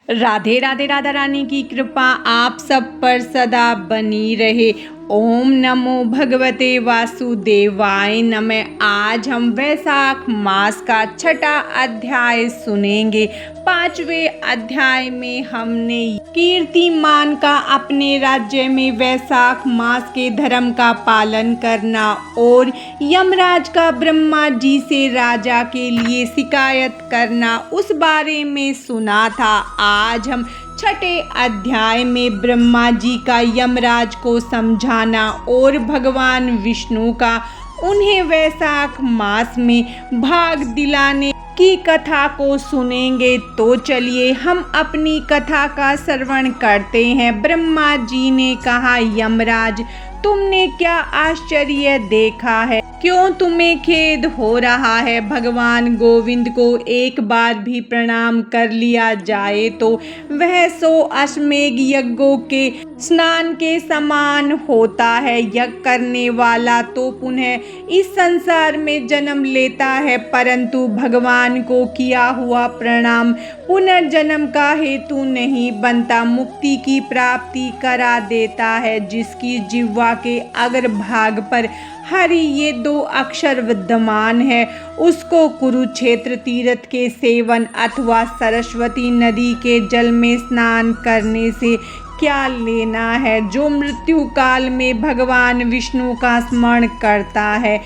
राधे राधे। राधा रानी की कृपा आप सब पर सदा बनी रहे। ओम नमो भगवते वासुदेवाय नमः। आज हम वैशाख मास का छठा अध्याय सुनेंगे। 5वें अध्याय में हमने कीर्तिमान का अपने राज्य में वैशाख मास के धर्म का पालन करना और यमराज का ब्रह्मा जी से राजा के लिए शिकायत करना उस बारे में सुना था। आज हम छठे अध्याय में ब्रह्मा जी का यमराज को समझाना और भगवान विष्णु का उन्हें वैशाख मास में भाग दिलाने की कथा को सुनेंगे। तो चलिए हम अपनी कथा का श्रवण करते हैं। ब्रह्मा जी ने कहा, यमराज, तुमने क्या आश्चर्य देखा है? क्यों तुम्हें खेद हो रहा है? भगवान गोविंद को एक बार भी प्रणाम कर लिया जाए तो वह 100 अश्वमेध यज्ञों के स्नान के समान होता है। यज्ञ करने वाला तो पुनः इस संसार में जन्म लेता है, परंतु भगवान को किया हुआ प्रणाम पुनर्जन्म का हेतु नहीं बनता, मुक्ति की प्राप्ति करा देता है। जिसकी जिह्वा के अग्रभाग पर हरि ये 2 अक्षर विद्यमान है, उसको कुरुक्षेत्र तीर्थ के सेवन अथवा सरस्वती नदी के जल में स्नान करने से क्या लेना है? जो मृत्यु काल में भगवान विष्णु का स्मरण करता है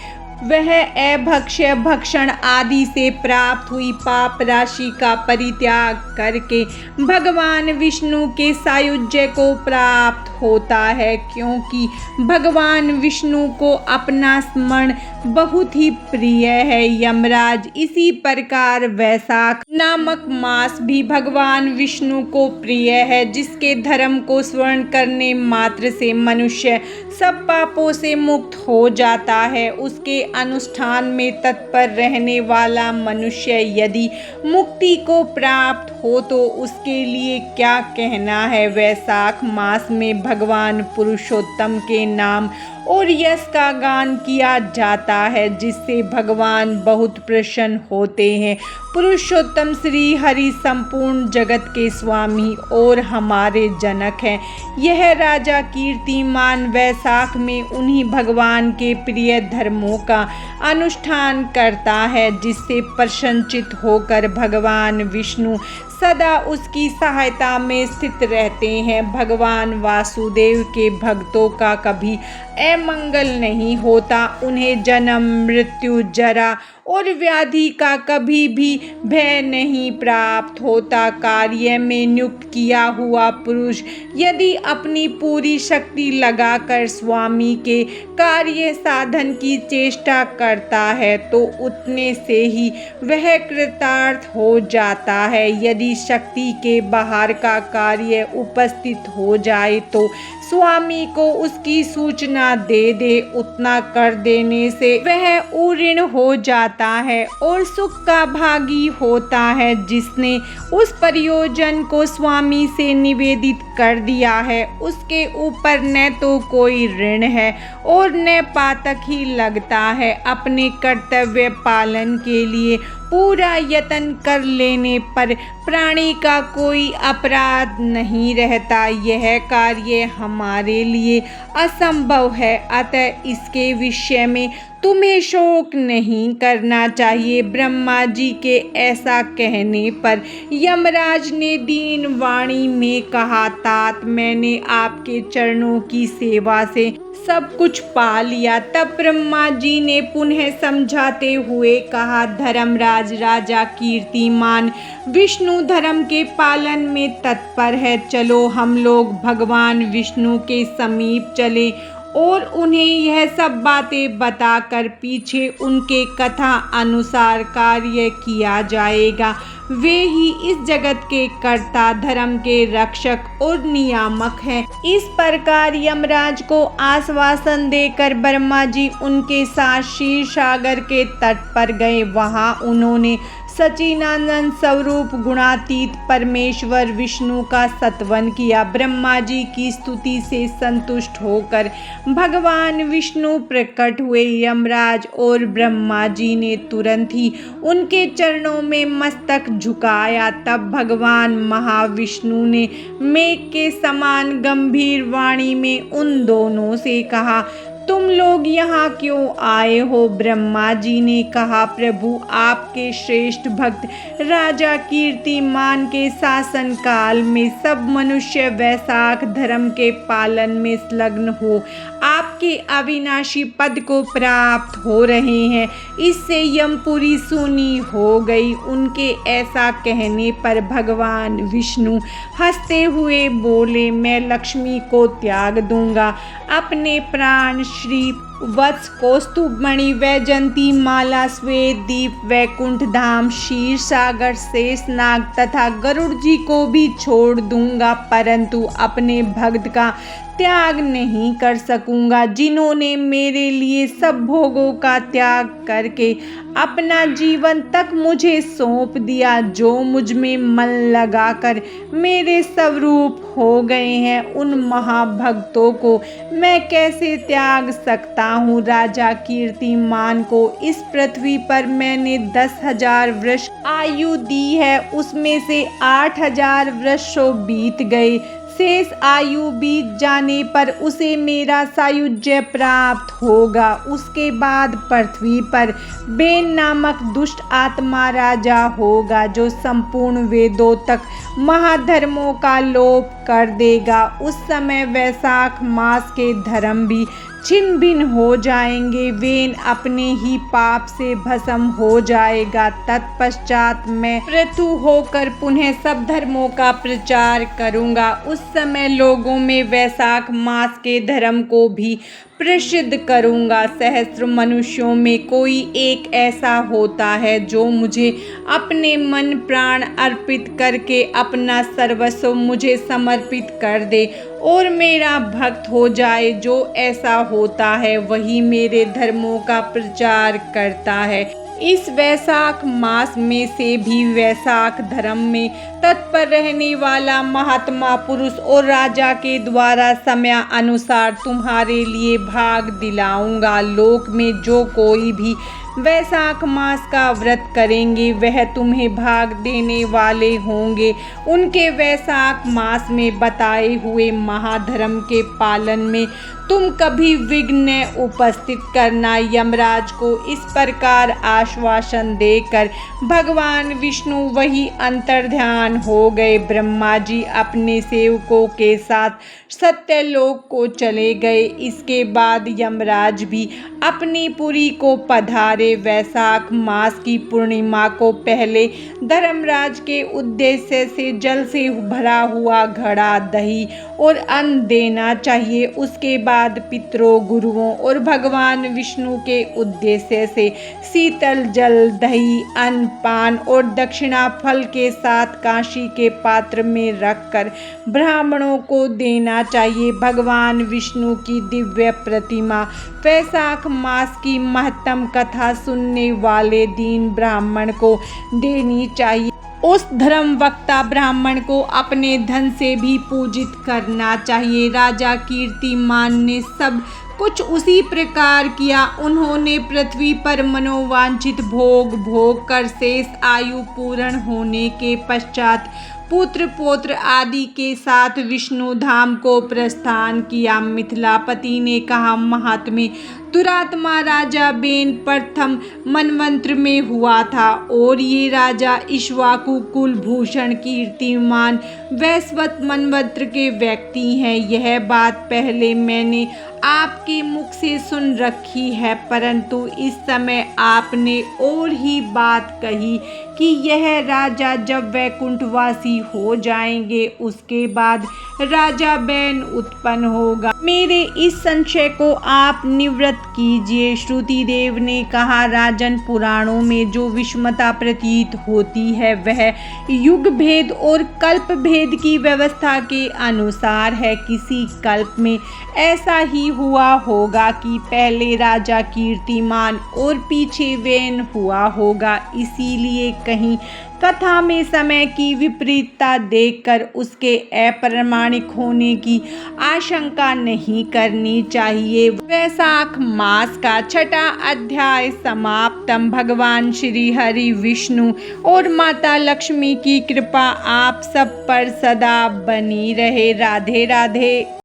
वह अभक्ष्य भक्षण आदि से प्राप्त हुई पाप राशि का परित्याग करके भगवान विष्णु के सायुज्य को प्राप्त होता है, क्योंकि भगवान विष्णु को अपना स्मरण बहुत ही प्रिय है। यमराज, इसी प्रकार वैशाख नामक मास भी भगवान विष्णु को प्रिय है, जिसके धर्म को स्मरण करने मात्र से मनुष्य सब पापों से मुक्त हो जाता है। उसके अनुष्ठान में तत्पर रहने वाला मनुष्य यदि मुक्ति को प्राप्त हो तो उसके लिए क्या कहना है। वैशाख मास में भगवान पुरुषोत्तम के नाम और यश का गान किया जाता है, जिससे भगवान बहुत प्रसन्न होते हैं। पुरुषोत्तम श्री हरि संपूर्ण जगत के स्वामी और हमारे जनक हैं। यह राजा कीर्तिमान वैशाख में उन्हीं भगवान के प्रिय धर्मों का अनुष्ठान करता है, जिससे प्रसन्नचित होकर भगवान विष्णु सदा उसकी सहायता में स्थित रहते हैं। भगवान वासुदेव के भक्तों का कभी अमंगल नहीं होता, उन्हें जन्म, मृत्यु, जरा और व्याधि का कभी भी भय नहीं प्राप्त होता। कार्य में नियुक्त किया हुआ पुरुष यदि अपनी पूरी शक्ति लगाकर स्वामी के कार्य साधन की चेष्टा करता है तो उतने से ही वह कृतार्थ हो जाता है। यदि शक्ति के बाहर का कार्य उपस्थित हो जाए तो स्वामी को उसकी सूचना दे दे, उतना कर देने से वह उऋण हो जाता है और सुख का भागी होता है। जिसने उस प्रयोजन को स्वामी से निवेदित कर दिया है उसके ऊपर न तो कोई ऋण है और न पातक ही लगता है। अपने कर्तव्य पालन के लिए पूरा यत्न कर लेने पर प्राणी का कोई अपराध नहीं रहता। यह कार्य हमारे लिए असंभव है, अतः इसके विषय में तुम्हें शोक नहीं करना चाहिए। ब्रह्मा जी के ऐसा कहने पर यमराज ने दीन वाणी में कहा, तात, मैंने आपके चरणों की सेवा से सब कुछ पा लिया। तब ब्रह्मा जी ने पुनः समझाते हुए कहा, धर्मराज, राजा कीर्तिमान विष्णु धर्म के पालन में तत्पर है। चलो हम लोग भगवान विष्णु के समीप चले और उन्हें यह सब बातें बताकर पीछे उनके कथा अनुसार कार्य किया जाएगा। वे ही इस जगत के कर्ता, धर्म के रक्षक और नियामक हैं। इस प्रकार यमराज को आश्वासन देकर ब्रह्मा जी उनके साथ क्षीर सागर के तट पर गए। वहां उन्होंने सच्चिदानंद स्वरूप गुणातीत परमेश्वर विष्णु का स्तवन किया। ब्रह्मा जी की स्तुति से संतुष्ट होकर भगवान विष्णु प्रकट हुए। यमराज और ब्रह्मा जी ने तुरंत ही उनके चरणों में मस्तक झुकाया। तब भगवान महाविष्णु ने मेघ के समान गंभीर वाणी में उन दोनों से कहा, तुम लोग यहाँ क्यों आए हो? ब्रह्मा जी ने कहा, प्रभु, आपके श्रेष्ठ भक्त राजा कीर्तिमान के शासन काल में सब मनुष्य वैशाख धर्म के पालन में संलग्न हो आपके अविनाशी पद को प्राप्त हो रहे हैं। इससे यमपुरी सुनी हो गई। उनके ऐसा कहने पर भगवान विष्णु हंसते हुए बोले, मैं लक्ष्मी को त्याग दूंगा। अपने प्राण श्री वत्स कौस्तुभमणि वैजंती माला श्वेत दीप वैकुंठ धाम क्षीर सागर शेषनाग तथा गरुड़ जी को भी छोड़ दूंगा, परंतु अपने भक्त का त्याग नहीं कर सकूंगा जिन्होंने मेरे लिए सब भोगों का त्याग करके अपना जीवन तक मुझे सौंप दिया, जो मुझ में मन लगाकर मेरे स्वरूप हो गए हैं। उन महाभक्तों को मैं कैसे त्याग सकता हूँ? राजा कीर्तिमान को इस पृथ्वी पर मैंने 10,000 वर्ष आयु दी है, उसमें से 8,000 वर्षों बीत गए। शेष आयु बीत जाने पर उसे मेरा सायुज्य प्राप्त होगा। उसके बाद पृथ्वी पर बेन नामक दुष्ट आत्मा राजा होगा, जो संपूर्ण वेदों तक महाधर्मों का लोप कर देगा। उस समय वैशाख मास के धर्म भी छिन्न भिन्न हो जाएंगे। वेन अपने ही पाप से भस्म हो जाएगा। तत्पश्चात मैं पृथु होकर पुनः सब धर्मों का प्रचार करूंगा। उस समय लोगों में वैशाख मास के धर्म को भी प्रसिद्ध करूंगा। सहस्त्र मनुष्यों में कोई एक ऐसा होता है जो मुझे अपने मन प्राण अर्पित करके अपना सर्वस्व मुझे समर्पित कर दे और मेरा भक्त हो जाए। जो ऐसा होता है वही मेरे धर्मों का प्रचार करता है। इस वैशाख मास में से भी वैशाख धर्म में तत्पर रहने वाला महात्मा पुरुष और राजा के द्वारा समय अनुसार तुम्हारे लिए भाग दिलाऊंगा। लोक में जो कोई भी वैशाख मास का व्रत करेंगे वह तुम्हें भाग देने वाले होंगे। उनके वैशाख मास में बताए हुए महाधर्म के पालन में तुम कभी विघ्न न उपस्थित करना। यमराज को इस प्रकार आश्वासन देकर भगवान विष्णु वही अंतर्ध्यान हो गए। ब्रह्मा जी अपने सेवकों के साथ सत्यलोक को चले गए। इसके बाद यमराज भी अपनी पुरी को पधारे। वैशाख मास की पूर्णिमा को पहले धर्मराज के उद्देश्य से जल से भरा हुआ घड़ा, दही और अन्न देना चाहिए। उसके बाद पितरों, गुरुओं और भगवान विष्णु के उद्देश्य से शीतल जल, दही, अन्न, पान और दक्षिणा फल के साथ कांसी के पात्र में रखकर ब्राह्मणों को देना चाहिए। भगवान विष्णु की दिव्य प्रतिमा वैशाख मास की महत्तम कथा सुनने वाले दीन ब्राह्मण को देनी चाहिए। उस धर्म वक्ता ब्राह्मण को अपने धन से भी पूजित करना चाहिए। राजा कीर्तिमान ने सब कुछ उसी प्रकार किया। उन्होंने पृथ्वी पर मनोवांछित भोग भोग कर शेष आयु पूर्ण होने के पश्चात पुत्र पौत्र आदि के साथ विष्णु धाम को प्रस्थान किया। मिथिलापति ने कहा, महात्मे, दुरात्मा राजा बेन प्रथम मनवंत्र में हुआ था और ये राजा इक्ष्वाकु कुलभूषण कीर्तिमान वैवस्वत मनवंत्र के व्यक्ति हैं। यह बात पहले मैंने आपके मुख से सुन रखी है, परंतु इस समय आपने और ही बात कही कि यह राजा जब वैकुंठवासी हो जाएंगे उसके बाद राजा बैन उत्पन्न होगा। मेरे इस संशय को आप निवृत्त कीजिए। श्रुति देव ने कहा, राजन, पुराणों में जो विषमता प्रतीत होती है वह युग भेद और कल्प भेद की व्यवस्था के अनुसार है। किसी कल्प में ऐसा ही हुआ होगा कि पहले राजा कीर्तिमान और पीछे वैन हुआ होगा। इसीलिए कहीं कथा में समय की विपरीतता देखकर उसके अप्रामाणिक होने की आशंका नहीं करनी चाहिए। वैशाख मास का छठा अध्याय समाप्तम। भगवान श्री हरि विष्णु और माता लक्ष्मी की कृपा आप सब पर सदा बनी रहे। राधे राधे।